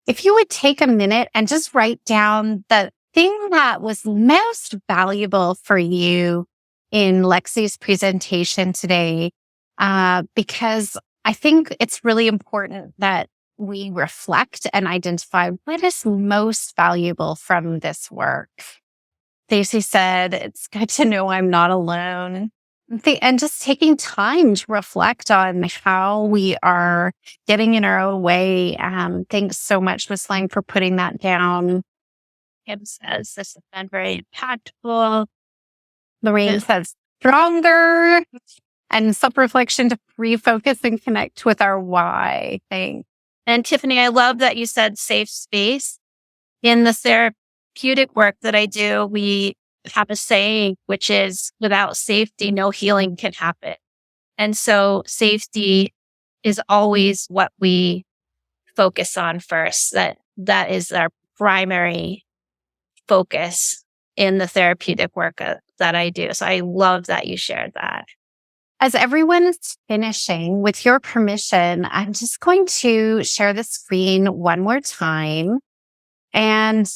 If you would take a minute and just write down the thing that was most valuable for you in Lexi's presentation today, because I think it's really important that we reflect and identify what is most valuable from this work. Stacey said, it's good to know I'm not alone. And just taking time to reflect on how we are getting in our own way. Thanks so much, Ms. Lang, for putting that down. Kim says, this has been very impactful. Lorraine says, stronger. And self-reflection to refocus and connect with our why. Thanks.
And Tiffany, I love that you said safe space. In the therapeutic work that I do, we have a saying, which is without safety, no healing can happen. And so safety is always what we focus on first. That is our primary focus in the therapeutic work that I do. So I love that you shared that.
As everyone is finishing, with your permission, I'm just going to share the screen one more time and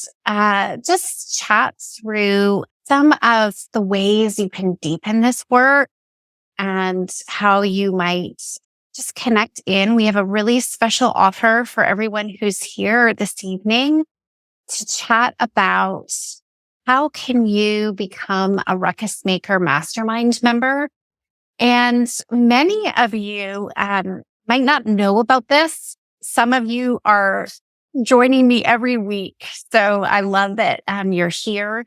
just chat through some of the ways you can deepen this work and how you might just connect in. We have a really special offer for everyone who's here this evening to chat about how can you become a Ruckus Maker Mastermind member. And many of you might not know about this. Some of you are joining me every week. So I love that you're here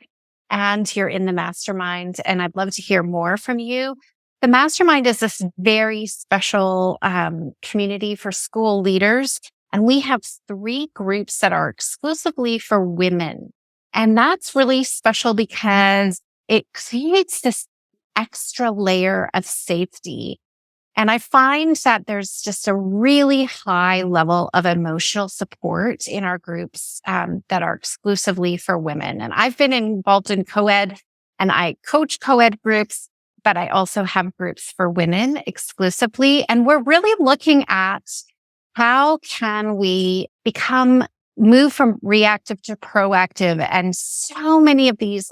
and you're in the mastermind. And I'd love to hear more from you. The mastermind is this very special community for school leaders. And we have 3 groups that are exclusively for women. And that's really special because it creates this extra layer of safety. And I find that there's just a really high level of emotional support in our groups that are exclusively for women. And I've been involved in co-ed and I coach co-ed groups, but I also have groups for women exclusively. And we're really looking at how can we move from reactive to proactive. And so many of these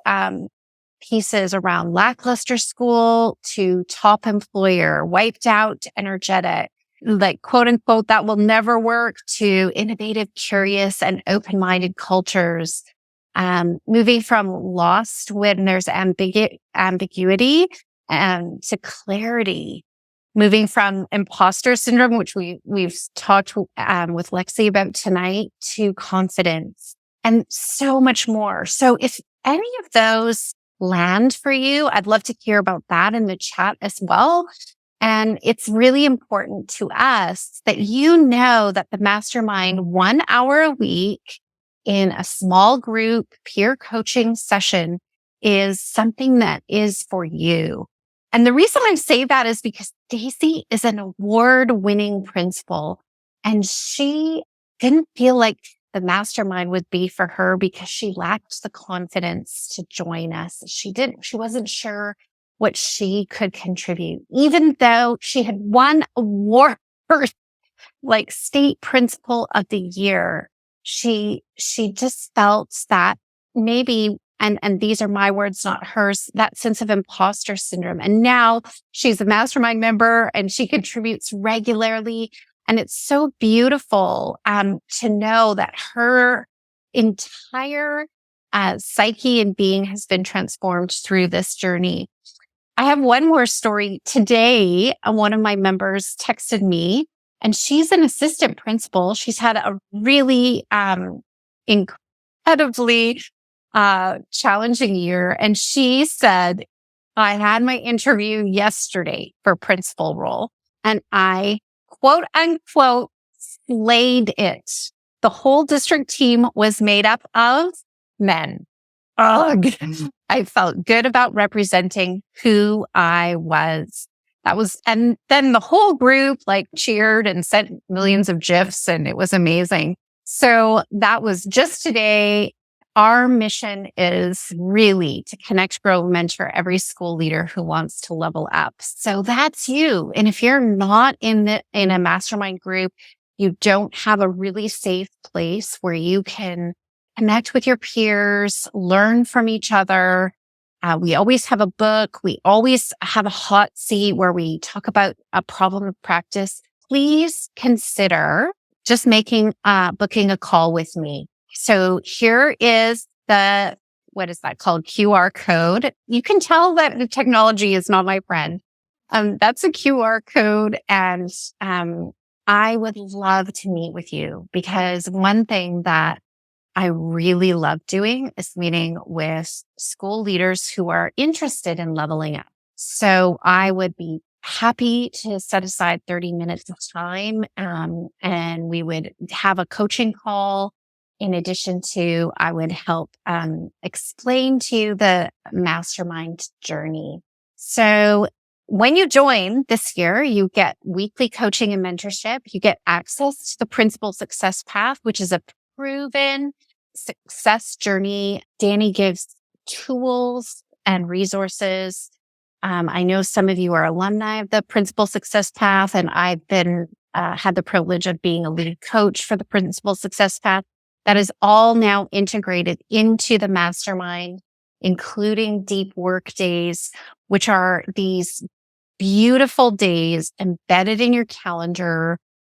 pieces around lackluster school to top employer, wiped out, energetic, like quote unquote, that will never work, to innovative, curious, and open-minded cultures. Moving from lost when there's ambiguity to clarity. Moving from imposter syndrome, which we've talked with Lexi about tonight, to confidence, and so much more. So if any of those land for you, I'd love to hear about that in the chat as well. And it's really important to us that you know that the mastermind 1 hour a week in a small group peer coaching session is something that is for you. And the reason I say that is because Stacey is an award-winning principal and she didn't feel like the mastermind would be for her because she lacked the confidence to join us. She wasn't sure what she could contribute, even though she had won award like state principal of the year. She just felt that maybe, and these are my words, not hers, that sense of imposter syndrome. And now she's a mastermind member and she contributes regularly. And it's so beautiful to know that her entire psyche and being has been transformed through this journey. I have one more story. Today, one of my members texted me, and she's an assistant principal. She's had a really incredibly challenging year. And she said, I had my interview yesterday for principal role and I quote unquote slayed it. The whole district team was made up of men. Ugh. I felt good about representing who I was. And then the whole group like cheered and sent millions of GIFs and it was amazing. So that was just today. Our mission is really to connect, grow, mentor every school leader who wants to level up. So that's you. And if you're not in a mastermind group, you don't have a really safe place where you can connect with your peers, learn from each other. We always have a book. We always have a hot seat where we talk about a problem of practice. Please consider just booking a call with me. So here is what is that called? QR code. You can tell that the technology is not my friend. That's a QR code. And I would love to meet with you because one thing that I really love doing is meeting with school leaders who are interested in leveling up. So I would be happy to set aside 30 minutes of time, and we would have a coaching call. In addition to, I would help explain to you the mastermind journey. So when you join this year, you get weekly coaching and mentorship. You get access to the Principal Success Path, which is a proven success journey. Danny gives tools and resources. I know some of you are alumni of the Principal Success Path, and I've been had the privilege of being a lead coach for the Principal Success Path. That is all now integrated into the mastermind, including deep work days, which are these beautiful days embedded in your calendar,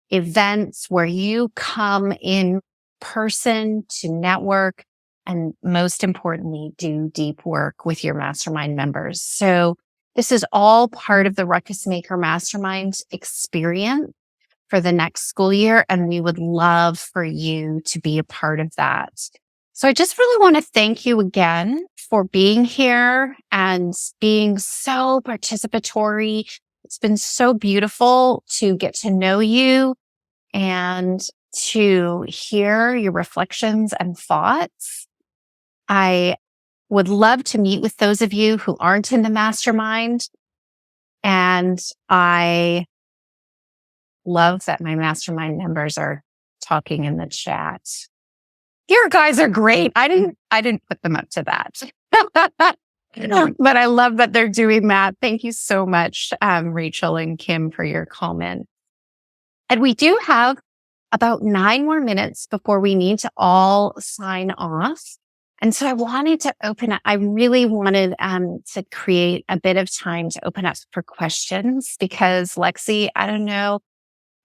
events where you come in person to network and most importantly, do deep work with your mastermind members. So this is all part of the Ruckus Maker Mastermind experience for the next school year. And we would love for you to be a part of that. So I just really want to thank you again for being here and being so participatory. It's been so beautiful to get to know you and to hear your reflections and thoughts. I would love to meet with those of you who aren't in the mastermind. And I love that my mastermind members are talking in the chat. Your guys are great. I didn't put them up to that. But I love that they're doing that. Thank you so much, Rachel and Kim, for your comment. And we do have about 9 more minutes before we need to all sign off. And so I wanted to open up. I really wanted to create a bit of time to open up for questions because Lexi, I don't know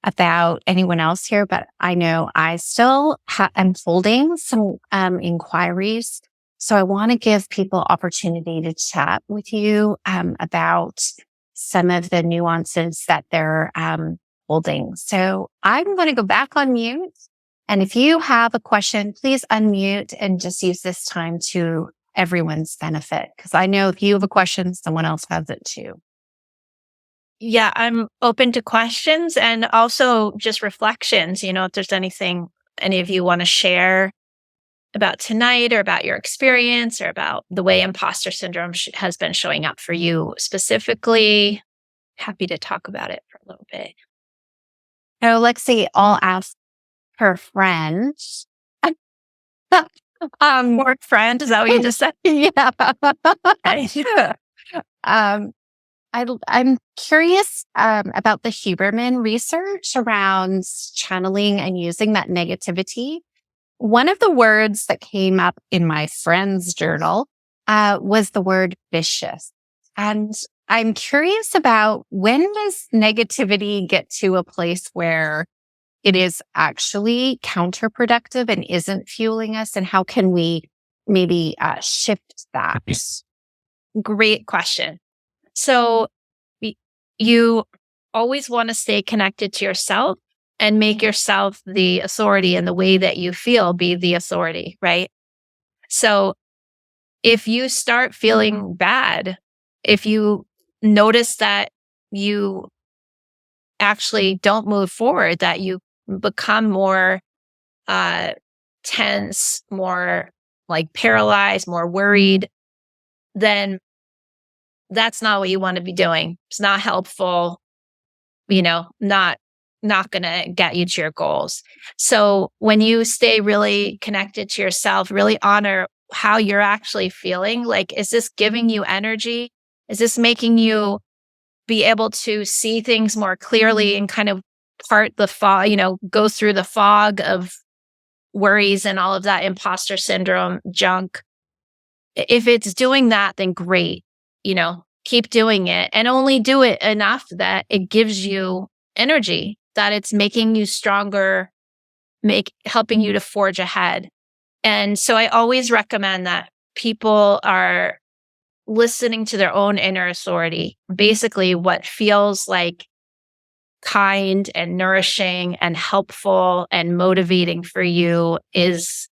about anyone else here, but I know I still am holding some inquiries. So I want to give people opportunity to chat with you about some of the nuances that they're holding. So I'm going to go back on mute. And if you have a question, please unmute and just use this time to everyone's benefit. Because I know if you have a question, someone else has it too.
Yeah, I'm open to questions and also just reflections. If there's anything any of you want to share about tonight or about your experience or about the way imposter syndrome has been showing up for you specifically, happy to talk about it for a little bit.
So Lexi, I'll ask her friend.
More friend, is that what you just said?
Yeah. I'm curious about the Huberman research around channeling and using that negativity. One of the words that came up in my friend's journal was the word vicious. And I'm curious about when does negativity get to a place where it is actually counterproductive and isn't fueling us? And how can we maybe shift that?
Great question. So you always want to stay connected to yourself and make yourself the authority in the way that you feel be the authority, right? So if you start feeling bad, if you notice that you actually don't move forward, that you become more tense, more like paralyzed, more worried, then that's not what you want to be doing. It's not helpful, not going to get you to your goals. So when you stay really connected to yourself, really honor how you're actually feeling, like, is this giving you energy? Is this making you be able to see things more clearly and kind of part the fog, go through the fog of worries and all of that imposter syndrome junk? If it's doing that, then great, keep doing it, and only do it enough that it gives you energy, that it's making you stronger, helping you to forge ahead. And so I always recommend that people are listening to their own inner authority. Basically, what feels like kind and nourishing and helpful and motivating for you is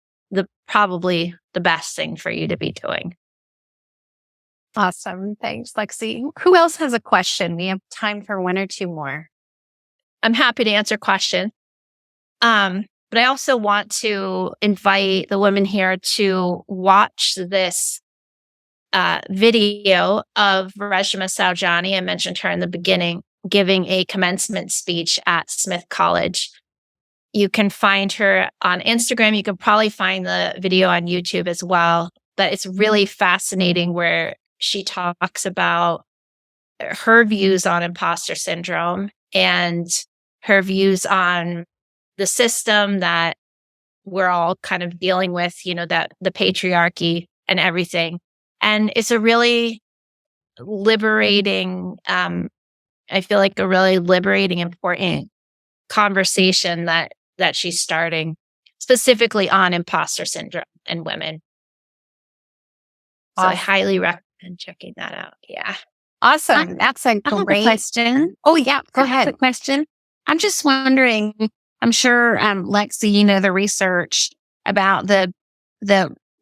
probably the best thing for you to be doing.
Awesome. Thanks, Lexi. Who else has a question? We have time for one or two more.
I'm happy to answer questions. But I also want to invite the women here to watch this video of Reshma Saujani. I mentioned her in the beginning, giving a commencement speech at Smith College. You can find her on Instagram. You can probably find the video on YouTube as well. But it's really fascinating where she talks about her views on imposter syndrome and her views on the system that we're all kind of dealing with, that the patriarchy and everything. And it's a really liberating, I feel like a really liberating, important conversation that she's starting specifically on imposter syndrome and women. So I highly recommend checking that out. Yeah.
Awesome. That's a
I have a
great
question.
Oh, yeah. Go
I have
ahead.
a question. I'm just wondering, I'm sure, Lexi, the research about the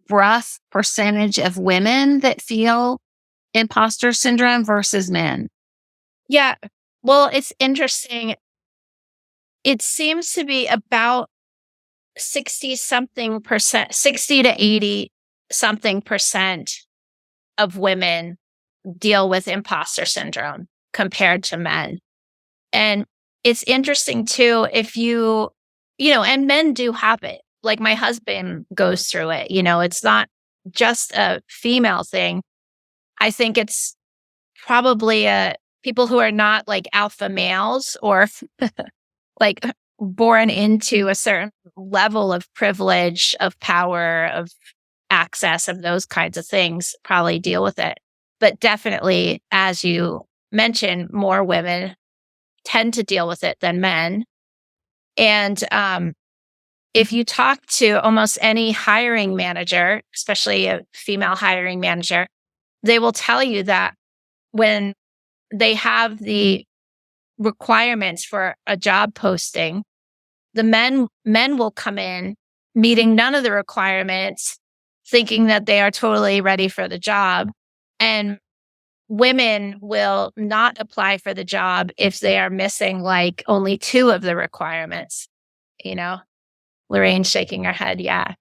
rough percentage of women that feel imposter syndrome versus men.
Yeah. Well, it's interesting. It seems to be about 60 to 80 something percent of women deal with imposter syndrome compared to men. And it's interesting too, if and men do have it. Like my husband goes through it. It's not just a female thing. I think it's probably people who are not like alpha males or like born into a certain level of privilege, of power, of access, of those kinds of things probably deal with it. But definitely, as you mentioned, more women tend to deal with it than men. And if you talk to almost any hiring manager, especially a female hiring manager, they will tell you that when they have the requirements for a job posting, the men will come in meeting none of the requirements, thinking that they are totally ready for the job. And women will not apply for the job if they are missing like only 2 of the requirements. Lorraine's shaking her head. Yeah.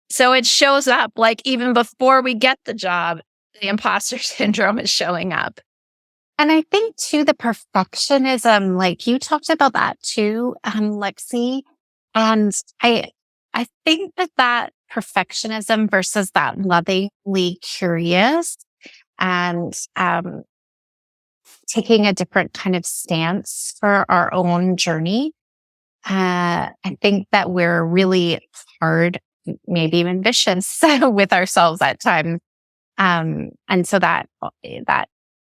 So it shows up like even before we get the job, the imposter syndrome is showing up.
And I think too, the perfectionism, like you talked about that too, Lexi. And I think that perfectionism versus that lovingly curious and taking a different kind of stance for our own journey. I think that we're really hard, maybe even vicious with ourselves at times. And so that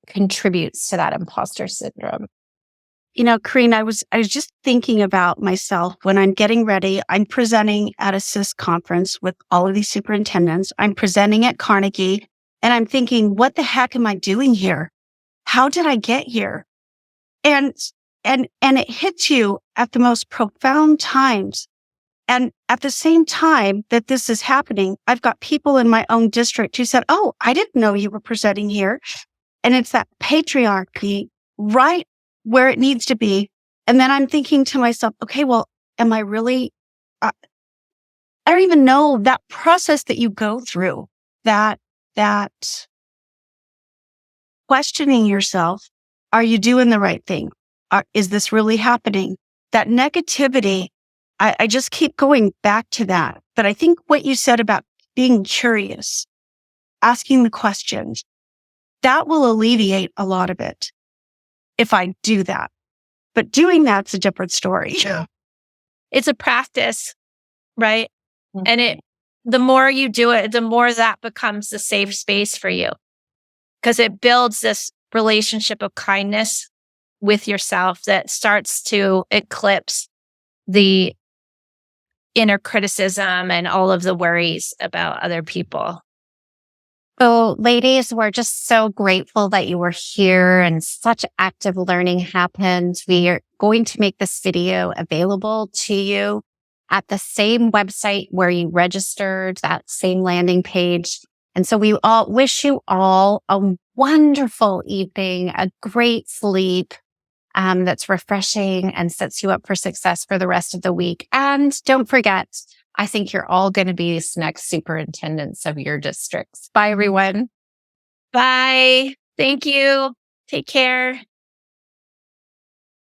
contributes to that imposter syndrome.
Kareen, I was just thinking about myself when I'm getting ready. I'm presenting at a CIS conference with all of these superintendents. I'm presenting at Carnegie, and I'm thinking, what the heck am I doing here? How did I get here? And it hits you at the most profound times And at the same time that this is happening, I've got people in my own district who said, "Oh, I didn't know you were presenting here." And it's that patriarchy right where it needs to be. And then I'm thinking to myself, okay, well, am I really, I don't even know that process that you go through, that questioning yourself. Are you doing the right thing? Is this really happening? That negativity, I just keep going back to that. But I think what you said about being curious, asking the questions, that will alleviate a lot of it if I do that. But doing that's a different story.
Yeah.
It's a practice, right? And the more you do it, the more that becomes the safe space for you, because it builds this relationship of kindness with yourself that starts to eclipse the inner criticism and all of the worries about other people.
So, ladies, we're just so grateful that you were here and such active learning happened. We are going to make this video available to you at the same website where you registered, that same landing page. And so we all wish you all a wonderful evening, a great sleep that's refreshing and sets you up for success for the rest of the week. And don't forget, I think you're all going to be the next superintendents of your districts. Bye, everyone.
Bye. Thank you. Take care.